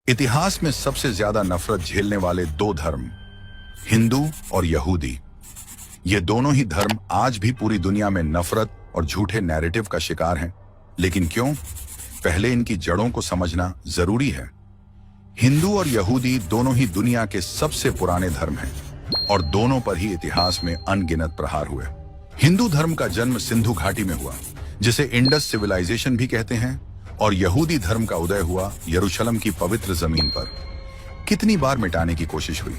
इतिहास में सबसे ज्यादा नफरत झेलने वाले दो धर्म, हिंदू और यहूदी। ये दोनों ही धर्म आज भी पूरी दुनिया में नफरत और झूठे नैरेटिव का शिकार हैं। लेकिन क्यों? पहले इनकी जड़ों को समझना जरूरी है। हिंदू और यहूदी दोनों ही दुनिया के सबसे पुराने धर्म हैं और दोनों पर ही इतिहास में अनगिनत प्रहार हुए। हिंदू धर्म का जन्म सिंधु घाटी में हुआ, जिसे इंडस सिविलाइजेशन भी कहते हैं, और यहूदी धर्म का उदय हुआ यरूशलेम की पवित्र जमीन पर। कितनी बार मिटाने की कोशिश हुई।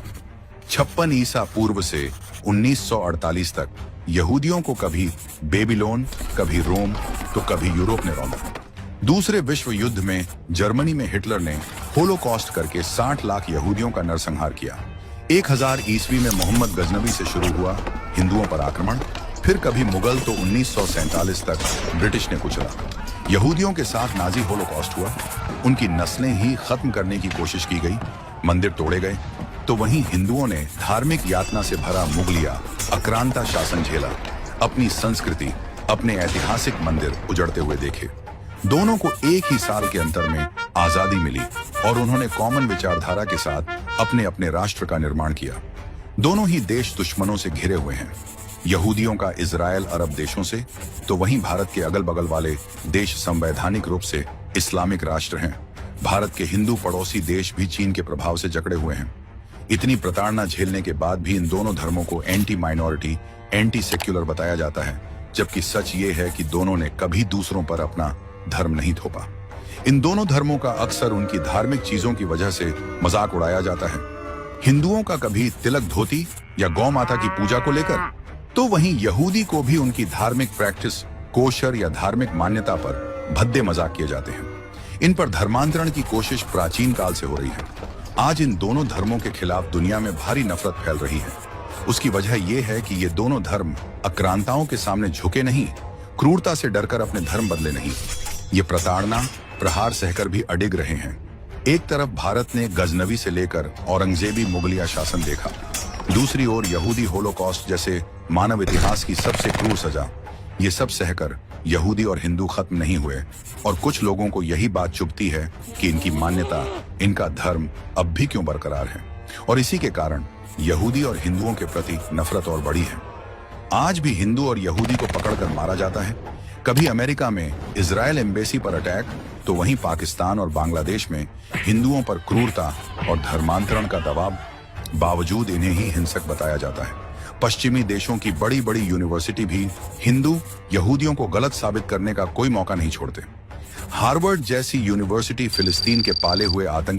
56 ईसा पूर्व से 1948 तक यहूदियों को कभी बेबीलोन, कभी रोम, तो कभी यूरोप ने रौंदा। दूसरे विश्व युद्ध में जर्मनी में हिटलर ने होलोकॉस्ट करके 60 लाख यहूदियों का नरसंहार किया। 1000 ईस्वी में मोहम्मद गजनवी से शुरू हुआ हिंदुओं पर आक्रमण। फिर कभी मुगल, तो 1947 तक ब्रिटिश ने कुचला। यहूदियों के साथ नाजी होलोकॉस्ट हुआ। उनकी नस्लें ही खत्म करने की कोशिश की गई, मंदिर तोड़े गए। तो वहीं हिंदुओं ने धार्मिक यातना से भरा मुगलिया आक्रांता शासन झेला। अपनी संस्कृति, अपने ऐतिहासिक मंदिर उजड़ते हुए देखे। दोनों को एक ही साल के अंतर में आजादी मिली और उन्होंने कॉमन विचारधारा के साथ अपने अपने राष्ट्र का निर्माण किया। दोनों ही देश दुश्मनों से घिरे हुए हैं, यहूदियों का इजराइल अरब देशों से, तो वहीं भारत के अगल बगल वाले देश संवैधानिक रूप से इस्लामिक राष्ट्र हैं। भारत के हिंदू पड़ोसी देश भी चीन के प्रभाव से जकड़े हुए हैं। इतनी प्रताड़ना झेलने के बाद भी इन दोनों धर्मों को एंटी माइनॉरिटी, एंटी सेक्युलर बताया जाता है, जबकि सच ये है कि दोनों ने कभी दूसरों पर अपना धर्म नहीं थोपा। इन दोनों धर्मों का अक्सर उनकी धार्मिक चीजों की वजह से मजाक उड़ाया जाता है। हिंदुओं का कभी तिलक धोती या गौ माता की पूजा को लेकर, तो वहीं यहूदी को भी उनकी धार्मिक प्रैक्टिस, कोशर या धार्मिक मान्यता पर भद्दे मजाक किए जाते हैं। इन पर धर्मांतरण की कोशिश प्राचीन काल से हो रही है। आज इन दोनों धर्मों के खिलाफ दुनिया में भारी नफरत फैल रही है। उसकी वजह यह है कि ये दोनों धर्म आक्रांताओं के सामने झुके नहीं, क्रूरता से डरकर अपने धर्म बदले नहीं। ये प्रताड़ना, प्रहार सहकर भी अडिग रहे हैं। एक तरफ भारत ने गजनवी से लेकर औरंगजेबी मुगलिया शासन देखा, दूसरी ओर यहूदी होलोकॉस्ट जैसे मानव इतिहास की सबसे क्रूर सजा। ये सब सहकर यहूदी और हिंदू खत्म नहीं हुए, और कुछ लोगों को यही बात चुभती है कि इनकी मान्यता, इनका धर्म अब भी क्यों बरकरार है, और इसी के कारण यहूदी और हिंदुओं के प्रति नफरत और बढ़ी है। आज भी हिंदू और यहूदी को पकड़कर मारा जाता है। कभी अमेरिका में इजराइल एम्बेसी पर अटैक, तो वहीं पाकिस्तान और बांग्लादेश में हिंदुओं पर क्रूरता और धर्मांतरण का दबाव, बावजूद इन्हें ही हिंसक बताया जाता है। पश्चिमी देशों की बड़ी बड़ी यूनिवर्सिटी भी हिंदू यहूदियों को गलत साबित करने का कोई मौका नहीं छोड़ते। हार्वर्ड जैसी यूनिवर्सिटी फिलिस्तीन के पाले हुए आतंकी